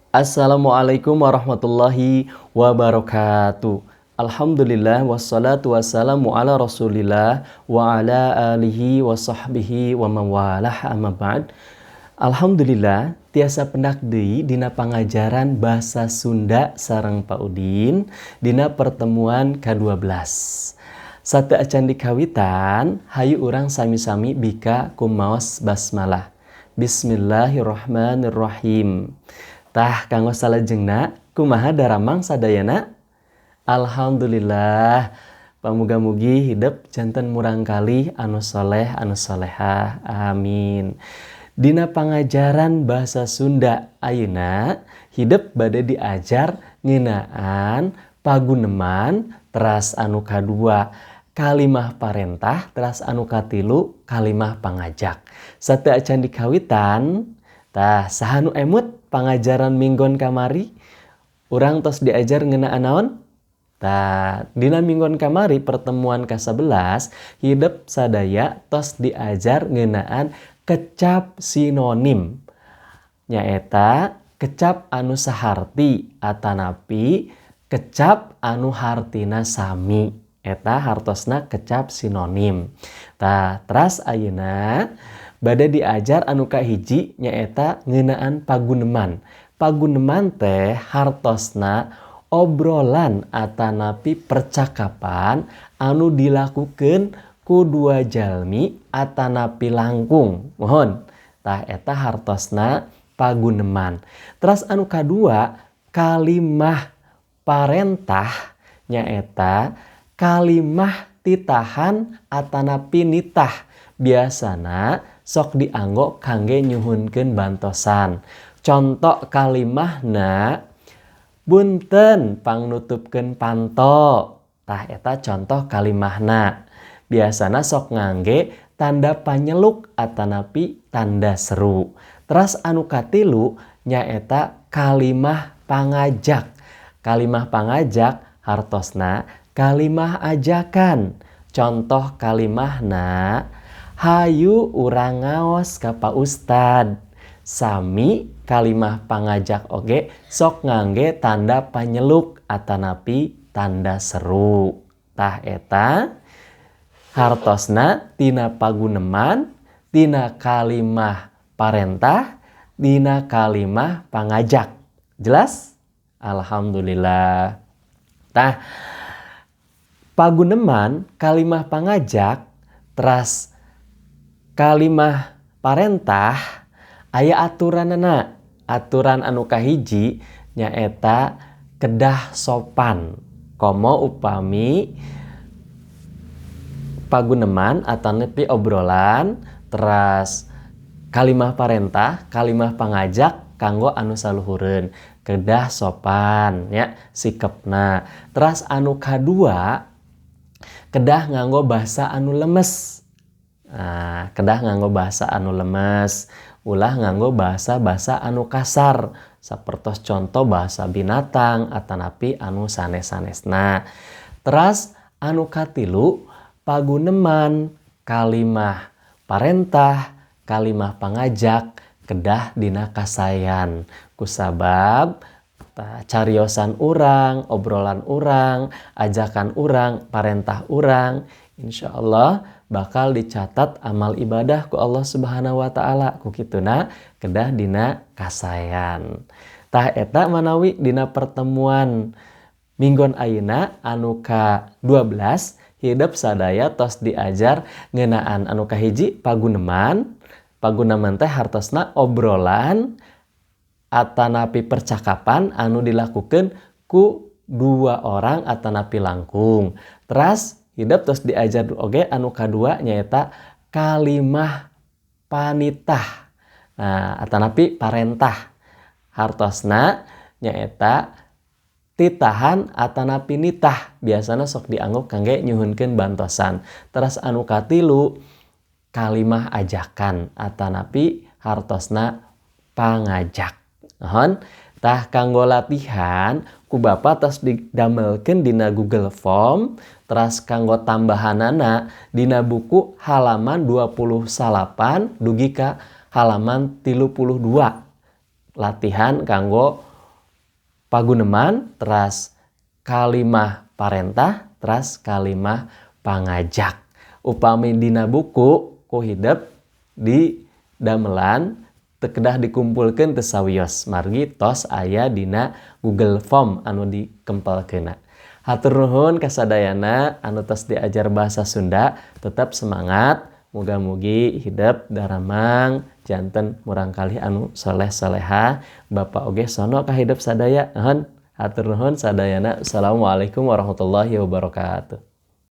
Assalamualaikum warahmatullahi wabarakatuh. Alhamdulillah wassalatu wassalamu ala Rasulillah wa ala alihi wa sahbihi wa mawalah amma ba'd. Alhamdulillah tiasa pendak deui dina pangajaran bahasa Sunda sareng Pak Udin dina pertemuan ke-12. Satu acan dikawitan, hayu urang sami-sami bika kumaos basmalah. Bismillahirrahmanirrahim. Tah kanggo salajengna kumaha daramang sadayana? Alhamdulillah. Pamuga-mugi hidup janten murang kali anu soleh anu solehah. Amin. Dina pangajaran bahasa Sunda ayeuna hidup bade diajar ngeunaan paguneman teras anu kadua kalimah parentah teras anu katilu kalimah pangajak. Sateu acan dikawitan tah saha nu emut pangajaran minggon kamari urang tos diajar ngeunaan naon? Tah dina minggon kamari pertemuan ke-11 hidup sadaya tos diajar ngeunaan kecap sinonim. Nyaeta kecap anu saharti atanapi kecap anu hartina sami. Eta hartosna kecap sinonim. Tah teras ayeuna bade diajar anu kahiji nyaeta ngeunaan paguneman. Paguneman teh hartosna obrolan atanapi percakapan anu dilakukeun ku dua jalmi atanapi langkung. Mohon. Tah eta hartosna paguneman. Teras anu kadua kalimah parentah nyaeta kalimah titahan atanapi nitah. Biasana sok dianggo kangge nyuhunkeun bantosan. Contoh kalimahna bunten pangnutupkeun panto. Tah eta contoh kalimahna. Biasana sok ngangge tanda panyeluk atanapi tanda seru. Teras anu katilu nyaeta kalimah pangajak. Kalimah pangajak hartosna kalimah ajakan. Contoh kalimahna hayu urang ngaos ka Pak Ustad. Sami kalimah pangajak oge sok ngangge tanda panyeluk atanapi tanda seru. Tah eta hartosna tina paguneman, tina kalimah parentah, tina kalimah pangajak. Jelas? Alhamdulillah. Tah paguneman kalimah pangajak teras kalimah parentah aya aturanana. Aturan anu kahiji nyaeta kedah sopan. Komo upami paguneman atanapi obrolan teras kalimah parentah, kalimah pangajak kanggo anu saluhureun. Kedah sopan ya sikepna. Teras anu kadua kedah nganggo bahasa anu lemes. Nah, kedah nganggo bahasa anu lemes, ulah nganggo bahasa-bahasa anu kasar, sapertos contoh bahasa binatang atanapi anu sanes-sanesna. Teras anu katilu paguneman kalimah parentah, kalimah pangajak kedah dina kasayan. Kusabab cariosan urang, obrolan urang, ajakan urang, parentah urang, insyaallah bakal dicatat amal ibadah ku Allah Subhanahu wa taala. Ku kituna kedah dina kasayan. Tah eta manawi dina pertemuan minggon ayeuna anu ka-12 hidup sadaya tos diajar ngeunaan anu kahiji paguneman. Paguneman teh hartosna obrolan atanapi percakapan anu dilakukeun ku dua orang atanapi langkung. Teras hidup terus diajar oge anu kadua nyaeta kalimah panitah. Nah, atanapi parentah. Hartosna nyaeta titahan atanapi nitah. Biasana sok dianggo kangge nyuhunkeun bantosan. Teras anu katilu kalimah ajakan atanapi hartosna pangajak. Mohon tah kanggo latihan ku Bapa tos didamelkeun dina Google Form. Teras kanggo tambahanana dina buku halaman 28 dugi ka halaman 32. Latihan kanggo paguneman, teras kalimah parentah, teras kalimah pangajak. Upami dina buku ku hidup di damelan tekedah dikumpulkan tesawios margi tos aya dina Google Form anu dikempelkeuna. Hatur nuhun kasadayana anu tos diajar bahasa Sunda, tetap semangat, muga-mugi hidup daramang janten murangkalih anu soleh-soleha. Bapak oge sono ka hidup sadaya. Hatur nuhun sadayana. Assalamualaikum warahmatullahi wabarakatuh.